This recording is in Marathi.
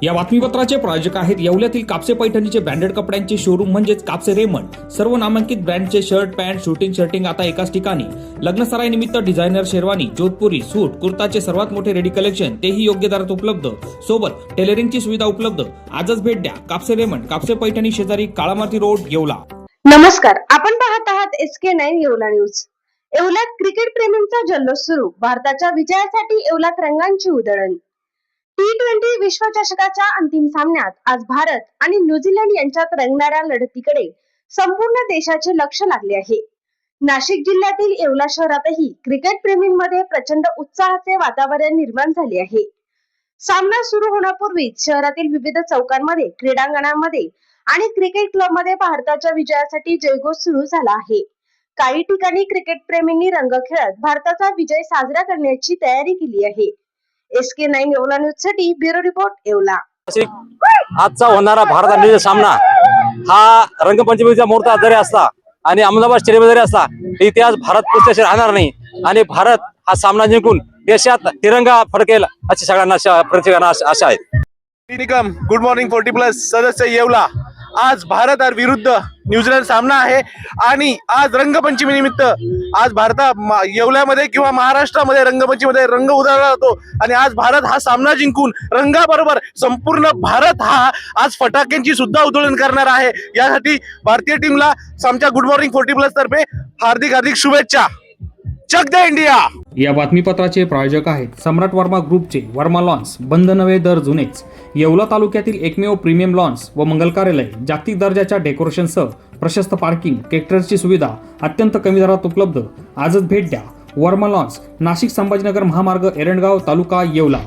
या बातमीपत्राचे प्रायोजक आहेत येवल्यातील कापसे पैठणीचे ब्रँडेड कपड्यांचे शोरूम म्हणजेच कापसे रेमंड। सर्व नामांकित ब्रँडचे शर्ट, पॅन्ट, शर्टिंग आता एकाच ठिकाणी। लग्नसराई निमित्त डिझायनर शेरवानी, जोधपुरी, सूट, कुर्ताचे सर्वात मोठे रेडी कलेक्शन, तेही योग्य दरात उपलब्ध। सोबत टेलरिंगची सुविधा उपलब्ध। आजच भेट द्या कापसे रेमंड, कापसे पैठणी शेजारी काळामाती रोड, येवला। नमस्कार, आपण पाहत आहात SK9 येवला न्यूज। येवल्यात क्रिकेट प्रेमींचा जल्लोष सुरू। भारताच्या विजयासाठी येवल्यात रंगांची उधळण। T20 विश्वचषकाच्या अंतिम सामन्यात आज भारत आणि न्यूझीलंड यांच्यात रंगणाऱ्या लढतीकडे संपूर्ण देशाचे लक्ष लागले आहे। नाशिक जिल्ह्यातील येवला शहरातही क्रिकेट प्रेमींमध्ये प्रचंड उत्साहाचे वातावरण निर्माण झाले आहे। सामना सुरू होण्यापूर्वीच शहरातील विविध चौकांमध्ये, क्रीडांगणामध्ये आणि क्रिकेट क्लबमध्ये भारताच्या विजयासाठी जयघोष सुरू झाला आहे। काही ठिकाणी क्रिकेट प्रेमींनी रंग खेळत भारताचा विजय साजरा करण्याची तयारी केली आहे। SK9 येवला न्यूज साठी ब्युरो रिपोर्ट, येवला। आजचा होणारा भारत आणि सामना हा रंगपंचमीचा मुहूर्त जरी असला आणि अहमदाबाद स्टेडियम जरी असला, इतिहास भारत पुस्तकाशी राहणार नाही आणि भारत हा सामना जिंकून देशात तिरंगा फडकेल अशी सगळ्यांना प्रत्येकांना आशा आहे। निकम गुड मॉर्निंग 40+ सदस्य येवला। आज भारत और विरुद्ध न्यूझीलंड सामना आहे आणि आज रंगपंचमी निमित्त आज येवल्यामध्ये किंवा महाराष्ट्रामध्ये रंगपंचमीमध्ये रंग उधळला जातो आणि आज भारत हा सामना जिंकून रंगाबरोबर संपूर्ण भारत हा आज फटाक्यांची सुद्धा उधळण करणार आहे। यासाठी भारतीय टीमला आमच्या गुड मॉर्निंग 40+ तर्फे हार्दिक शुभेच्छा। चक दे इंडिया। या बातमीपत्राचे प्रायोजक आहेत सम्राट वर्मा ग्रुपचे वर्मा लॉन्स, बंद नवे दर जुनेच। येवला तालुक्यातील एकमेव प्रीमियम लॉन्स व मंगल कार्यालय, जागतिक दर्जाच्या डेकोरेशनसह प्रशस्त पार्किंग, ट्रॅक्टरची सुविधा अत्यंत कमी दरात उपलब्ध। आजच भेट द्या वर्मा लॉन्स, नाशिक संभाजीनगर महामार्ग, एरंडगाव तालुका, येवला।